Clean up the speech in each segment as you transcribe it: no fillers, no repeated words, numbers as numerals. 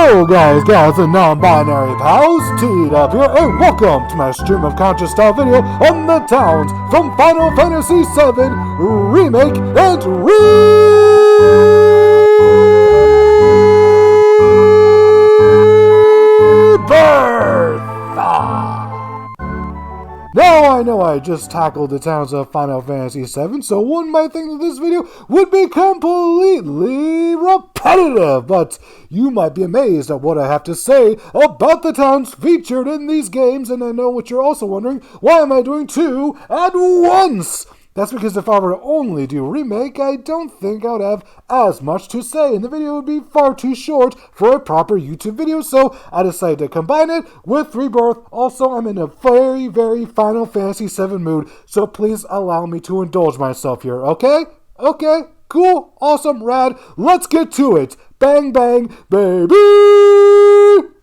Hello guys, gals, and non-binary pals, TWK here, and welcome to my stream of conscious style video on the towns from Final Fantasy VII Remake and Rebirth! Now I know I just tackled the towns of Final Fantasy VII, so one might think that this video would be completely repetitive, but you might be amazed at what I have to say about the towns featured in these games, and I know what you're also wondering, why am I doing two at once? That's because if I were to only do Remake, I don't think I would have as much to say, and the video would be far too short for a proper YouTube video, so I decided to combine it with Rebirth. Also, I'm in a very, very Final Fantasy VII mood, so please allow me to indulge myself here, okay? Okay, cool, awesome, rad, let's get to it. Bang, bang, baby!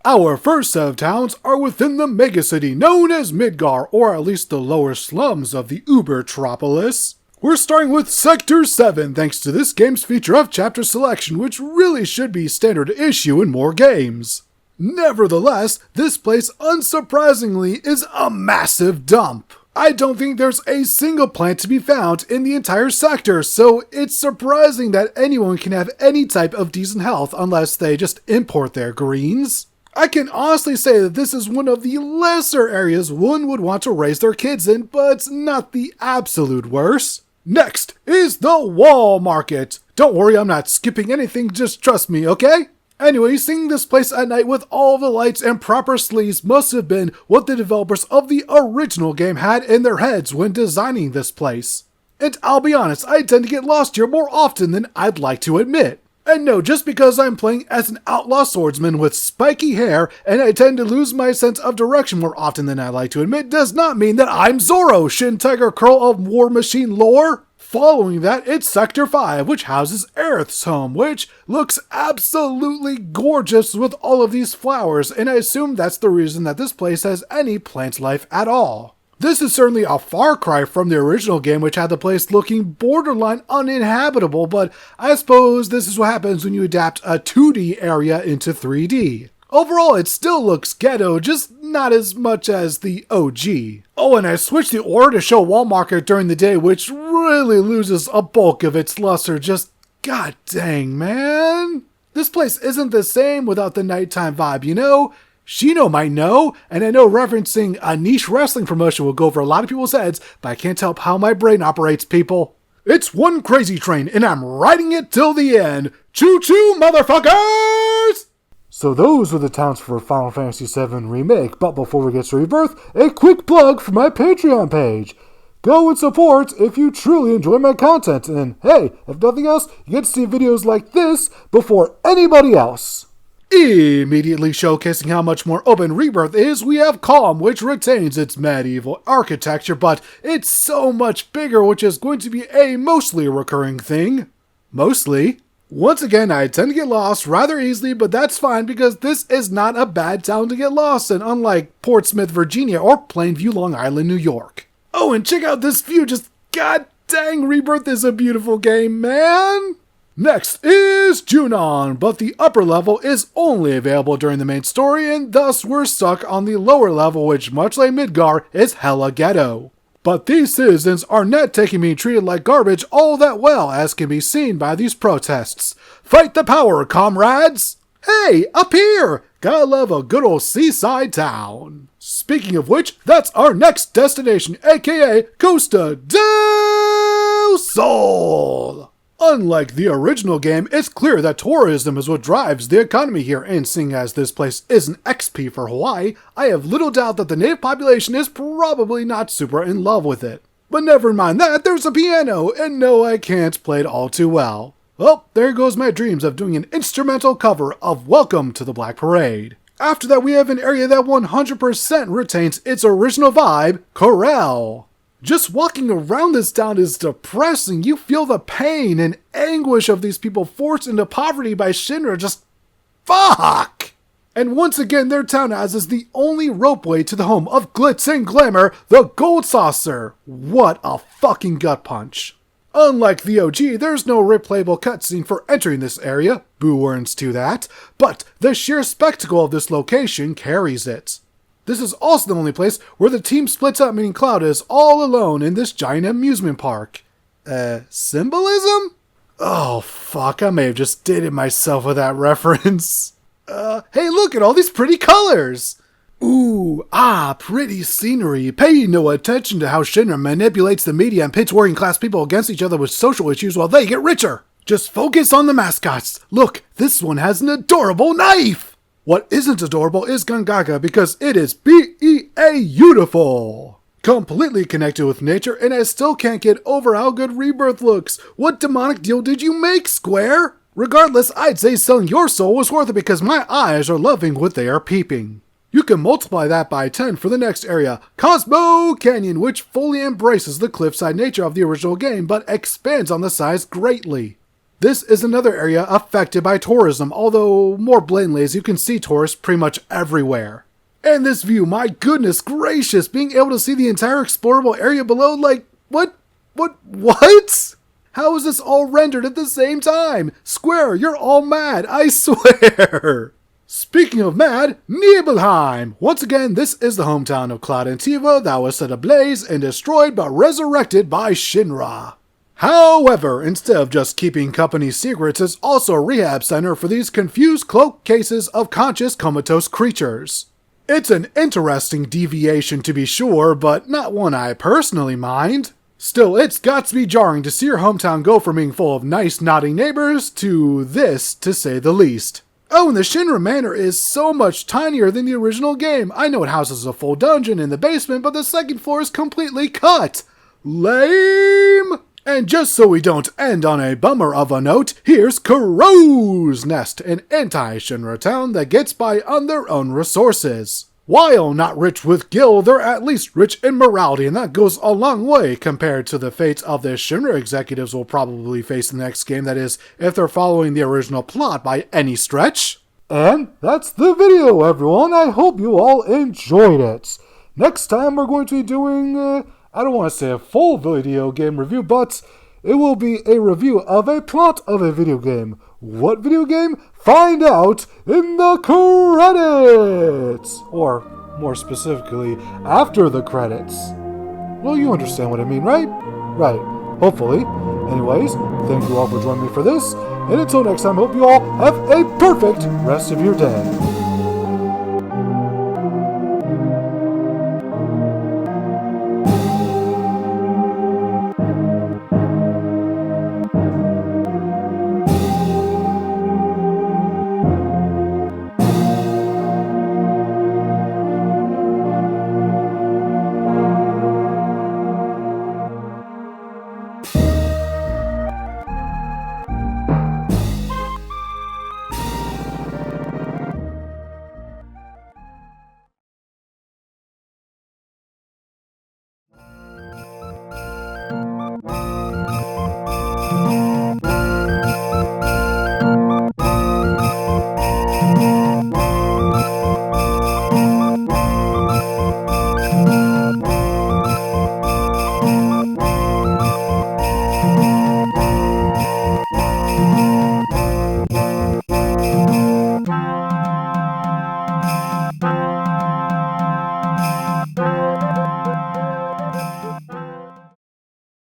Our first set of towns are within the megacity known as Midgar, or at least the lower slums of the Ubertropolis. We're starting with Sector 7 thanks to this game's feature of chapter selection, which really should be standard issue in more games. Nevertheless, this place unsurprisingly is a massive dump. I don't think there's a single plant to be found in the entire sector, so it's surprising that anyone can have any type of decent health unless they just import their greens. I can honestly say that this is one of the lesser areas one would want to raise their kids in, but not the absolute worst. Next is the Wall Market. Don't worry, I'm not skipping anything, just trust me, okay? Anyway, seeing this place at night with all the lights and proper sleeves must have been what the developers of the original game had in their heads when designing this place. And I'll be honest, I tend to get lost here more often than I'd like to admit. And no, just because I'm playing as an outlaw swordsman with spiky hair and I tend to lose my sense of direction more often than I like to admit does not mean that I'm Zoro, Shin Tiger Curl of War Machine lore. Following that, it's Sector 5, which houses Aerith's home, which looks absolutely gorgeous with all of these flowers, and I assume that's the reason that this place has any plant life at all. This is certainly a far cry from the original game, which had the place looking borderline uninhabitable, but I suppose this is what happens when you adapt a 2D area into 3D. Overall, it still looks ghetto, just not as much as the OG. Oh, and I switched the order to show Wall Market during the day, which really loses a bulk of its luster. Just god dang, man. This place isn't the same without the nighttime vibe, you know? Shino might know, and I know referencing a niche wrestling promotion will go over a lot of people's heads, but I can't help how my brain operates, people. It's one crazy train, and I'm riding it till the end. Choo-choo, motherfuckers! So those were the towns for Final Fantasy VII Remake, but before we get to Rebirth, a quick plug for my Patreon page. Go and support if you truly enjoy my content, and hey, if nothing else, you get to see videos like this before anybody else. Immediately showcasing how much more open Rebirth is, we have Calm, which retains its medieval architecture, but it's so much bigger, which is going to be a mostly recurring thing. Mostly. Once again, I tend to get lost rather easily, but that's fine because this is not a bad town to get lost in, unlike Portsmouth, Virginia, or Plainview, Long Island, New York. Oh, and check out this view, just god dang, Rebirth is a beautiful game, man! Next is Junon, but the upper level is only available during the main story, and thus we're stuck on the lower level, which, much like Midgar, is hella ghetto. But these citizens are not taking being treated like garbage all that well, as can be seen by these protests. Fight the power, comrades! Hey, up here! Gotta love a good old seaside town. Speaking of which, that's our next destination, aka Costa del Sol! Unlike the original game, it's clear that tourism is what drives the economy here, and seeing as this place is an XP for Hawaii, I have little doubt that the native population is probably not super in love with it. But never mind that, there's a piano, and no, I can't play it all too well. Well, there goes my dreams of doing an instrumental cover of Welcome to the Black Parade. After that, we have an area that 100% retains its original vibe, Corel. Just walking around this town is depressing. You feel the pain and anguish of these people forced into poverty by Shinra. Just fuck! And once again, their townhouse is the only ropeway to the home of Glitz and Glamour, the Gold Saucer. What a fucking gut punch. Unlike the OG, there's no replayable cutscene for entering this area, boo earns to that, but the sheer spectacle of this location carries it. This is also the only place where the team splits up, meaning Cloud is all alone in this giant amusement park. Symbolism? Oh fuck, I may have just dated myself with that reference. Hey look at all these pretty colors! Ooh, pretty scenery. Pay no attention to how Shinra manipulates the media and pits working class people against each other with social issues while they get richer. Just focus on the mascots. Look, this one has an adorable knife! What isn't adorable is Gungaga because it is beautiful. Completely connected with nature, and I still can't get over how good Rebirth looks. What demonic deal did you make, Square? Regardless, I'd say selling your soul was worth it because my eyes are loving what they are peeping. You can multiply that by 10 for the next area, Cosmo Canyon, which fully embraces the cliffside nature of the original game, but expands on the size greatly. This is another area affected by tourism, although more blatantly as you can see tourists pretty much everywhere. And this view, my goodness gracious, being able to see the entire explorable area below, like, what? How is this all rendered at the same time? Square, you're all mad, I swear! Speaking of mad, Nibelheim! Once again, this is the hometown of Cloud and Tifa that was set ablaze and destroyed but resurrected by Shinra. However, instead of just keeping company secrets, it's also a rehab center for these confused cloaked cases of conscious comatose creatures. It's an interesting deviation to be sure, but not one I personally mind. Still, it's got to be jarring to see your hometown go from being full of nice nodding neighbors to this, to say the least. Oh, and the Shinra Manor is so much tinier than the original game. I know it houses a full dungeon in the basement, but the second floor is completely cut. Lame! And just so we don't end on a bummer of a note, here's Crow's Nest, an anti-Shinra town that gets by on their own resources. While not rich with gil, they're at least rich in morality, and that goes a long way compared to the fate of the Shinra executives will probably face in the next game, that is, if they're following the original plot by any stretch. And that's the video, everyone. I hope you all enjoyed it. Next time we're going to be doing, I don't want to say a full video game review, but it will be a review of a plot of a video game. What video game? Find out in the credits! Or, more specifically, after the credits. Well, you understand what I mean, right? Right. Hopefully. Anyways, thank you all for joining me for this, and until next time, I hope you all have a perfect rest of your day.